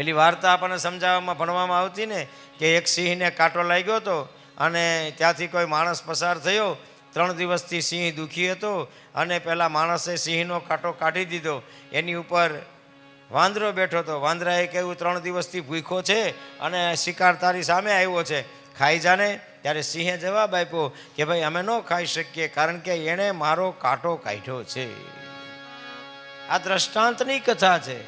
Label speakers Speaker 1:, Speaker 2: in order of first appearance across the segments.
Speaker 1: પેલી વાર્તા આપણને સમજાવવામાં ભણવામાં આવતી ને કે એક સિંહને કાંટો લાગ્યો હતો અને ત્યાંથી કોઈ માણસ પસાર થયો. 3 દિવસથી સિંહ દુઃખી હતો અને પેલા માણસે સિંહનો કાંટો કાઢી દીધો. એની ઉપર વાંદરો બેઠો હતો. વાંદરાએ કહ્યું 3 દિવસથી ભૂખ્યો છે અને શિકાર તારી સામે આવ્યો છે, ખાઈ જાને. ત્યારે સિંહે જવાબ આપ્યો કે ભાઈ અમે ન ખાઈ શકીએ, કારણ કે એણે મારો કાંટો કાઢ્યો છે. આ દ્રષ્ટાંતની કથા છે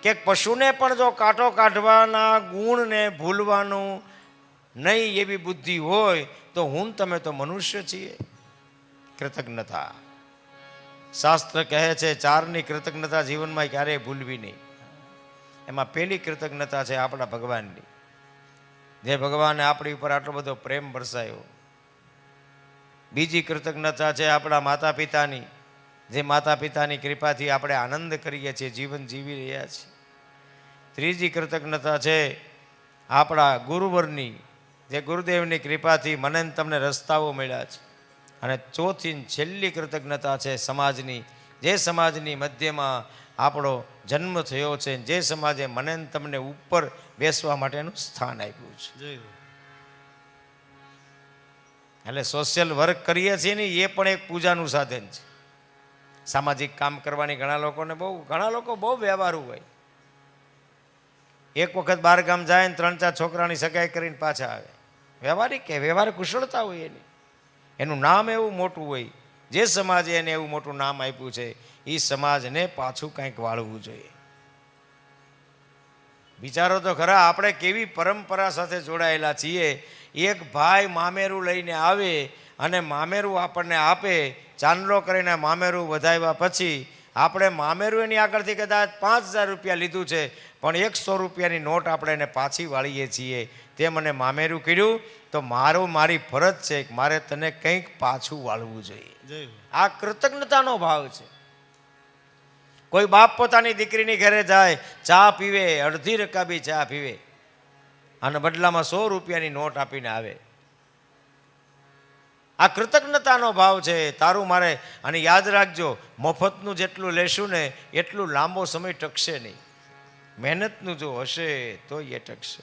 Speaker 1: કે પશુને પણ જો કાંટો કાઢવાના ગુણને ભૂલવાનું નહીં એવી બુદ્ધિ હોય તો હું તમે તો મનુષ્ય છીએ. કૃતજ્ઞતા, શાસ્ત્ર કહે છે 4ની કૃતજ્ઞતા જીવનમાં ક્યારેય ભૂલવી નહીં. એમાં પહેલી કૃતજ્ઞતા છે આપણા ભગવાનની, જે ભગવાને આપણી ઉપર આટલો બધો પ્રેમ વરસાયો. બીજી કૃતજ્ઞતા છે આપણા માતા પિતાની, જે માતા પિતાની કૃપાથી આપણે આનંદ કરીએ છીએ, જીવન જીવી રહ્યા છીએ. ત્રીજી કૃતજ્ઞતા છે આપણા ગુરુવરની, જે ગુરુદેવની કૃપાથી મને તમને રસ્તાઓ મળ્યા છે. અને ચોથી છેલ્લી કૃતજ્ઞતા છે સમાજની, જે સમાજની મધ્યમાં આપણો જન્મ થયો છે, જે સમાજે મને તમને ઉપર બેસવા માટેનું સ્થાન આપ્યું છે. એટલે સોશિયલ વર્ક કરીએ છીએ ને એ પણ એક પૂજાનું સાધન છે. સામાજિક કામ કરવાની ઘણા લોકો બહુ વ્યવહારુ હોય. એક વખત 12 ગામ જાય ને 3-4 છોકરાની સગાઈ કરીને પાછા આવે. વ્યવહારિક કે વ્યવહાર કુશળતા હોય એનું નામ એવું મોટું હોય. જે સમાજે એને એવું મોટું નામ આપ્યું છે એ સમાજને પાછું કંઈક વાળવું જોઈએ. વિચારો તો ખરા, આપણે કેવી પરંપરા સાથે જોડાયેલા છીએ. એક ભાઈ મામેરું લઈને આવે અને મામેરું આપણને આપે, ચાંદલો કરીને મામેરું વધાવ્યા પછી આપણે મામેરું એની આગળથી કદાચ 5000 રૂપિયા લીધું છે, પણ 100 રૂપિયાની નોટ આપણે એને પાછી વાળીએ છીએ. તે મને મામેરું કર્યું તો મારી ફરજ છે કે મારે તને કંઈક પાછું વાળવું જોઈએ. આ કૃતજ્ઞતાનો ભાવ છે. કોઈ બાપ પોતાની દીકરીની ઘરે જાય, ચા પીવે, અડધી રકાબી ચા પીવે અને બદલામાં 100 રૂપિયાની નોટ આપીને આવે. આ કૃતજ્ઞતાનો ભાવ છે. તારું મારે, અને યાદ રાખજો, મફતનું જેટલું લેશું ને એટલું લાંબો સમય ટકશે નહીં. મહેનતનું જો હશે તો એ ટકશે.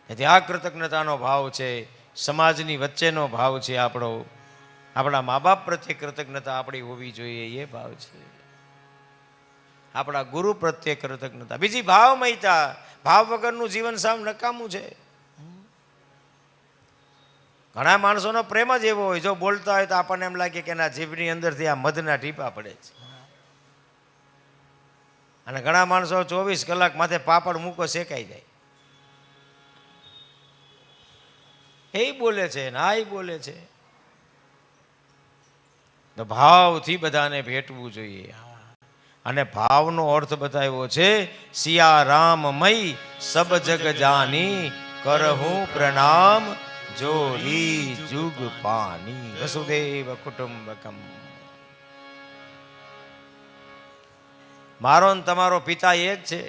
Speaker 1: એટલે આ કૃતજ્ઞતાનો ભાવ છે, સમાજની વચ્ચેનો ભાવ છે આપણો. આપણા મા બાપ પ્રત્યે કૃતજ્ઞતા આપણી હોવી જોઈએ, એ ભાવ છે. આપણા ગુરુ પ્રત્યે કૃતજ્ઞતા. બીજી ભાવમયતા. ભાવ વગરનું જીવન સાવ નકામું છે. ઘણા માણસોનો પ્રેમ જ એવો હોય, જો બોલતા હોય તો આપણને એમ લાગે કે એના જીભની અંદરથી આ મધના ટીપા પડે છે. અને ઘણા માણસો 24 કલાક માથે પાપડ મૂકો શેકાઈ જાય. એ બોલે છે ને આ બોલે છે. તો ભાવથી બધાને ભેટવું જોઈએ. અને ભાવનો અર્થ બતાવ્યો છે સિયા રામમય સબ જગ જાની, કરહું પ્રણામ જોહી જુગ પાની, વસુદેવ કુટુંબકમ. મારો ને તમારો પિતા એક છે.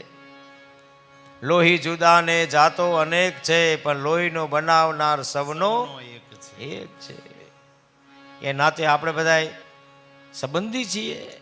Speaker 1: લોહી જુદા ને જાતો અનેક છે, પણ લોહીનો બનાવનાર સૌનો એક છે. એ નાતે આપણે બધા સંબંધી છીએ.